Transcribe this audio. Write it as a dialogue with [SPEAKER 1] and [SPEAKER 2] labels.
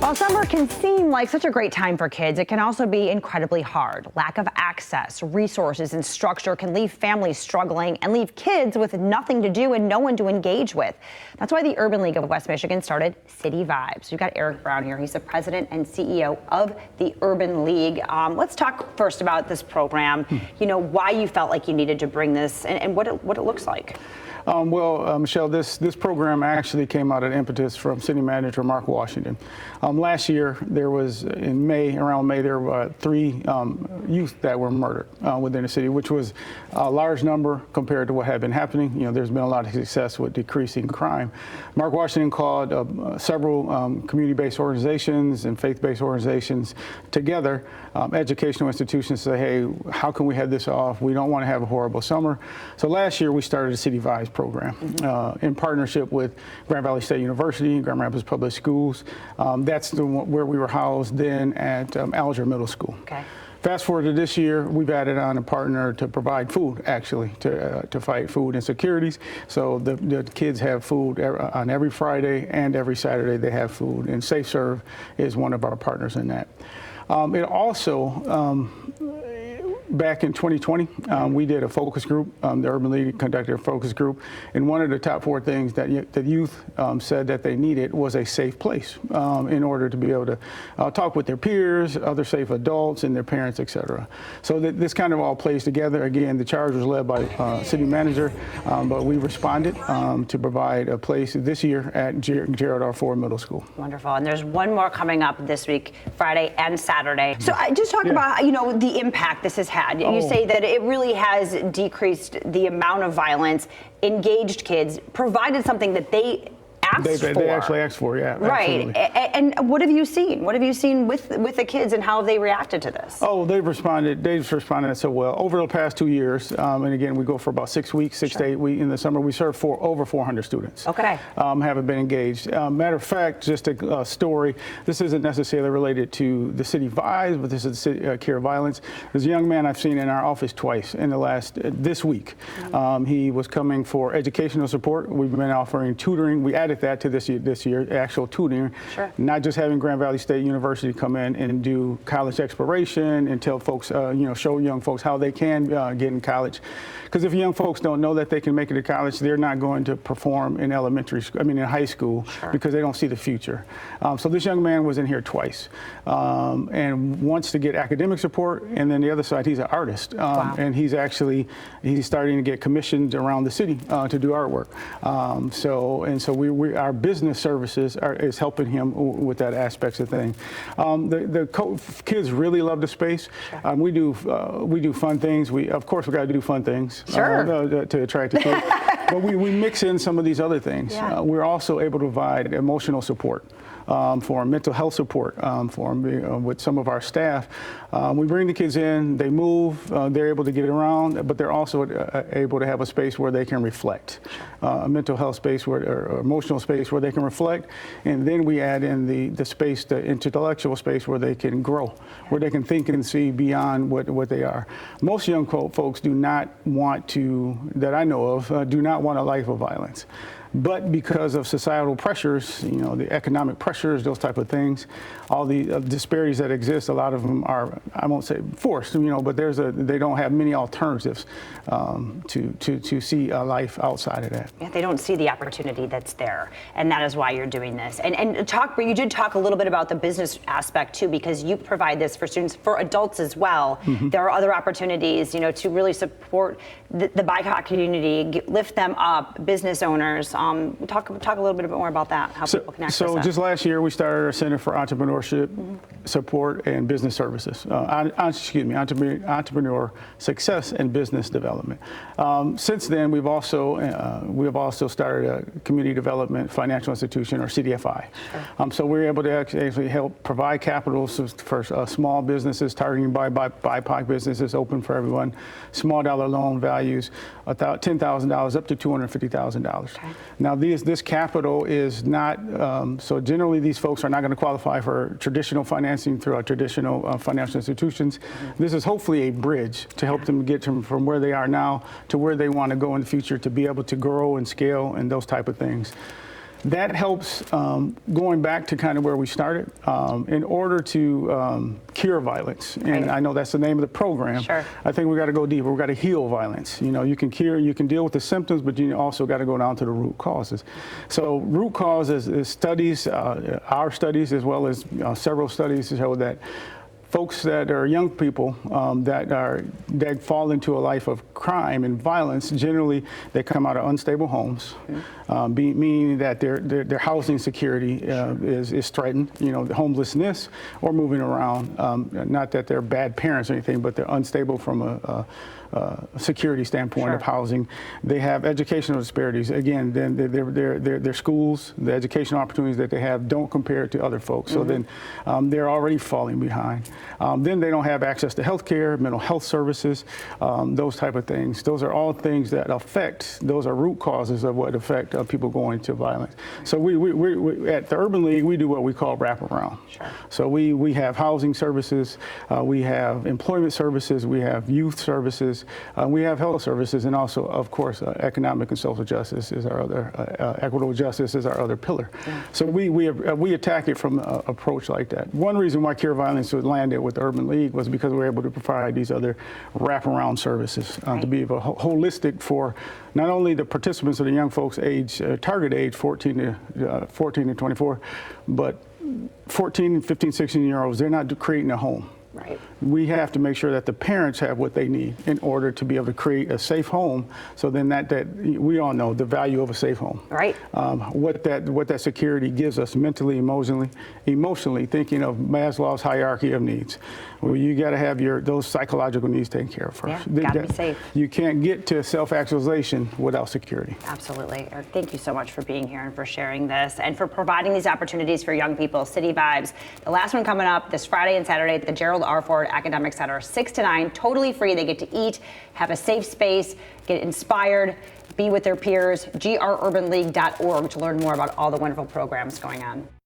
[SPEAKER 1] While summer can seem like such a great time for kids, it can also be incredibly hard. Lack of access, resources, and structure can leave families struggling and leave kids with nothing to do and no one to engage with. That's why the Urban League of West Michigan started City Vibes. We've got Eric Brown here. He's the president and CEO of the Urban League. Let's talk first about this program, why you felt like you needed to bring this and what it looks like.
[SPEAKER 2] Michelle, this program actually came out of impetus from City Manager Mark Washington. Last year, there was around May, there were 3 youth that were murdered within the city, which was a large number compared to what had been happening. There's been a lot of success with decreasing crime. Mark Washington called several community-based organizations and faith-based organizations together, educational institutions, to say, hey, how can we head this off? We don't want to have a horrible summer. So last year, we started the City Vibes program in partnership with Grand Valley State University, Grand Rapids Public Schools. That's where we were housed then at Alger Middle School. Okay. Fast forward to this year, we've added on a partner to provide food, actually, to fight food insecurities. So the kids have food on every Friday and every Saturday they have food, and Safe Serve is one of our partners in that. It also, back in 2020, we did a focus group. The Urban League conducted a focus group, and one of the top 4 things that the youth said that they needed was a safe place in order to be able to talk with their peers, other safe adults, and their parents, etc. So this kind of all plays together. Again, the charge was led by City Manager, but we responded to provide a place this year at Gerald R. Ford Middle School.
[SPEAKER 1] Wonderful. And there's one more coming up this week, Friday and Saturday. So just talk about the impact this has had. You say that it really has decreased the amount of violence, engaged kids, provided something that they asked for.
[SPEAKER 2] They actually asked for, yeah.
[SPEAKER 1] Right.
[SPEAKER 2] Absolutely.
[SPEAKER 1] And what have you seen? What have you seen with the kids and how have they reacted to this?
[SPEAKER 2] Oh, they've responded so well. Over the past 2 years, and again, we go for about 6 weeks, 6 to 8 weeks in the summer, we serve over 400 students.
[SPEAKER 1] Okay.
[SPEAKER 2] Haven't been engaged. Matter of fact, just a story, this isn't necessarily related to the City Vibes, but this is the Cure Violence. There's a young man I've seen in our office twice in this week. He was coming for educational support. We've been offering tutoring. We added that to this year, actual tutoring, not just having Grand Valley State University come in and do college exploration and tell folks, show young folks how they can get in college. Because if young folks don't know that they can make it to college, they're not going to perform in in high school, because they don't see the future. So this young man was in here twice and wants to get academic support. And then the other side, he's an artist. And he's starting to get commissioned around the city to do artwork. So our business services is helping him with that aspects of things. The kids really love the space. We do fun things. Of course, we got to do fun things to attract the kids. But we mix in some of these other things. We're also able to provide emotional support. For mental health support with some of our staff. We bring the kids in, they move, they're able to get around, but they're also able to have a space where they can reflect, a mental health space or emotional space where they can reflect, and then we add in the space, the intellectual space where they can grow, where they can think and see beyond what they are. Most young folks do not want to, that I know of, do not want a life of violence. But because of societal pressures, the economic pressures, those type of things, all the disparities that exist, a lot of them are, I won't say forced, but they don't have many alternatives to see a life outside of that.
[SPEAKER 1] Yeah, they don't see the opportunity that's there, and that is why you're doing this. And but you did talk a little bit about the business aspect too, because you provide this for students, for adults as well. There are other opportunities, to really support the BIPOC community, lift them up, business owners. Talk a little bit more about that, how people can access that.
[SPEAKER 2] So just last year, we started our Center for Entrepreneurship Support and Business Services. Entrepreneur Success and Business Development. Since then, we have also started a Community Development Financial Institution, or CDFI. So we're able to actually help provide capital for small businesses, targeting by BIPOC businesses, open for everyone. Small dollar loan values, $10,000 up to $250,000. Now, this capital is not, so generally these folks are not going to qualify for traditional financing through our traditional financial institutions. This is hopefully a bridge to help them get from where they are now to where they want to go in the future, to be able to grow and scale and those type of things. That helps, going back to kind of where we started, in order to cure violence. And
[SPEAKER 1] Right.
[SPEAKER 2] I know that's the name of the program.
[SPEAKER 1] Sure.
[SPEAKER 2] I think we got to go deeper. We got to heal violence. You know, you can cure, you can deal with the symptoms, but you also got to go down to the root causes. So root causes is studies, our studies, as well as several studies show that folks that are young people that fall into a life of crime and violence, generally they come out of unstable homes, meaning that their housing security is threatened. You know, homelessness or moving around. Not that they're bad parents or anything, but they're unstable from a security standpoint
[SPEAKER 1] Sure.
[SPEAKER 2] of housing. They have educational disparities. Again, then their schools, the educational opportunities that they have don't compare to other folks. So then they're already falling behind. Then they don't have access to health care, mental health services, those type of things. Those are all things that affect, those are root causes of what affect people going to violence. So we at the Urban League, we do what we call wraparound.
[SPEAKER 1] Sure.
[SPEAKER 2] So we have housing services, we have employment services, we have youth services, we have health services, and also, of course, economic and social justice is our other, equitable justice is our other pillar. Yeah. So we attack it from an approach like that. One reason why Cure Violence was landed with the Urban League was because we were able to provide these other wraparound services to be holistic for not only the participants of the young folks target age 14 to 24, but 14, 15, 16-year-olds, they're not creating a home.
[SPEAKER 1] Right.
[SPEAKER 2] We have to make sure that the parents have what they need in order to be able to create a safe home. So then that we all know the value of a safe home.
[SPEAKER 1] Right.
[SPEAKER 2] What that security gives us mentally, emotionally, thinking of Maslow's hierarchy of needs. Well, you got to have those psychological needs taken care of first.
[SPEAKER 1] Yeah, got to be safe.
[SPEAKER 2] You can't get to self-actualization without security.
[SPEAKER 1] Absolutely. Eric, thank you so much for being here and for sharing this and for providing these opportunities for young people. City Vibes, the last one coming up this Friday and Saturday at the Gerald R. Ford Academic Center, 6 to 9, totally free. They get to eat, have a safe space, get inspired, be with their peers. grurbanleague.org to learn more about all the wonderful programs going on.